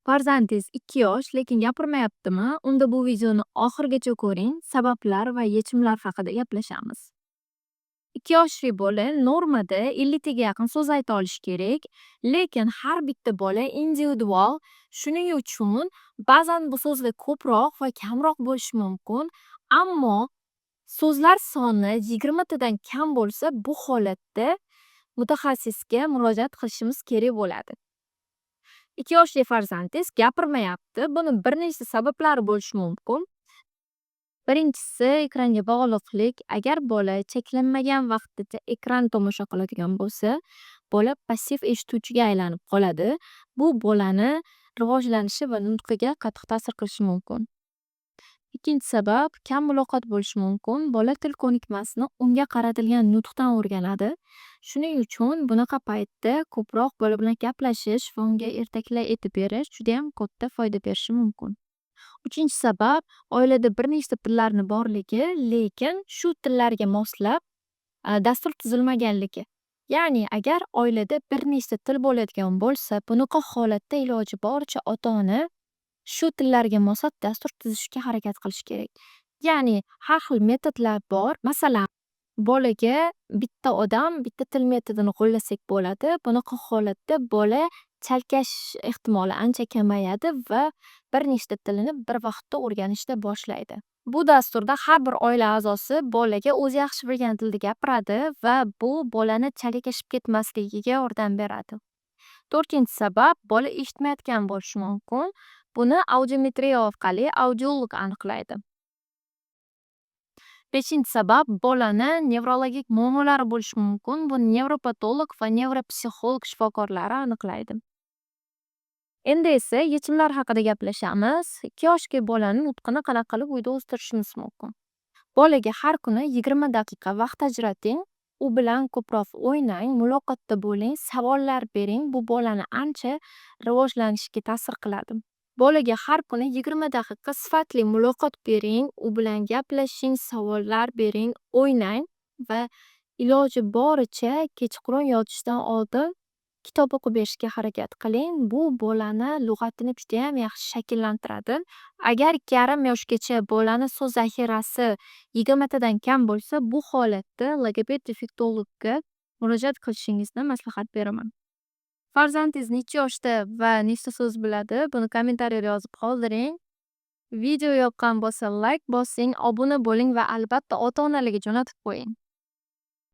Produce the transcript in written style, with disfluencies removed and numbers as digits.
Farzandingiz 2 yosh, lekin gapirmayaptimi? Unda bu videoni oxirigacha ko'ring. Sabablar va yechimlar haqida gaplashamiz. 2 yoshli bola normada 50 taga yaqin so'z ayta olishi kerak, lekin har bitta bola individual. Shuning uchun ba'zan bu so'zlar ko'proq va kamroq bo'lishi mumkin. Ammo so'zlar soni 20 tadan kam bo'lsa, bu holatda mutaxassisga murojaat qilishimiz kerak bo'ladi. 2 yoshli farzandingiz gapirmayapti. Buni bir nechta sabablari bo'lishi mumkin. Birinchisi ekranga bog'liqlik. Agar bola cheklanmagan vaqtgacha ekran tomosha qiladigan bo'lsa, bola passiv eshituvchiga aylanib qoladi. Bu bolani rivojlanishi va nutqiga qattiq ta'sir qilishi mumkin. Ikkinchi sabab kam muloqot bo'lishi mumkin. Bola til ko'nikmasini unga qaratilgan nutqdan o'rganadi. Shuning uchun bunaqa paytda ko'proq bola bilan gaplashish va unga ertaklar aytib berish juda ham katta foyda berishi mumkin. Uchinchi sabab oilada bir nechta tillarni borligi, lekin shu tillarga moslab dastur tuzilmaganligi. Ya'ni agar oilada bir nechta til bo'ladigan bo'lsa, bunaqa holatda iloji boricha ota-ona shu tillarga moslab dastur tuzishga harakat qilish kerak. Ya'ni har xil metodlar bor. Masalan, bolaga bitta odam bitta til metodini qo'llasak bo'ladi. Bunaqa holatda bola chalkash ehtimoli ancha kamayadi va bir nechta tilni bir vaqtda o'rganishda boshlaydi. Bu dasturda har bir oila a'zosi bolaga o'zi yaxshi bilgan tilda gapiradi va bu bolani chalkashib ketmasligiga yordam beradi. To'rtinchi sabab bola eshitmayotgan bo'lishi mumkin. Buni audiometriya orqali audiolog aniqlaydi. Beshinchi sabab bolani nevrologik muammolari bo'lishi mumkin. Buni nevropatolog va nevropsixolog shifokorlari aniqlaydi. Endi esa yechimlar haqida gaplashamiz. 2 yoshli bolani nutqini qanaqa qilib uyda o'stirishimiz mumkin? Bolaga har kuni 20 daqiqa vaqt ajrating. U bilan ko'proq o'ynang, muloqotda bo'ling, savollar bering. Bu bolani ancha rivojlanishiga ta'sir qiladi. Bolaga har kuni 20 daqiqa sifatli muloqot bering, u bilan gaplashing, savollar bering, o'ynang va iloji boricha kechqurun yotishdan oldin kitob o'qib berishga harakat qiling. Bu bolani lug'atini juda ham yaxshi shakllantiradi. Agar 2,5 yoshgacha bolani so'z zaxirasi 20 tadan kam bo'lsa, bu holatda logoped defektologga murojaat qilishingizni maslahat beraman. Farzandingiz necha yoshda va nechta so'z biladi? Buni kommentariyada yozib qoldiring. Video yoqqan bo'lsa like bosing, obuna bo'ling va albatta ota-onalarga jo'natib qo'ying.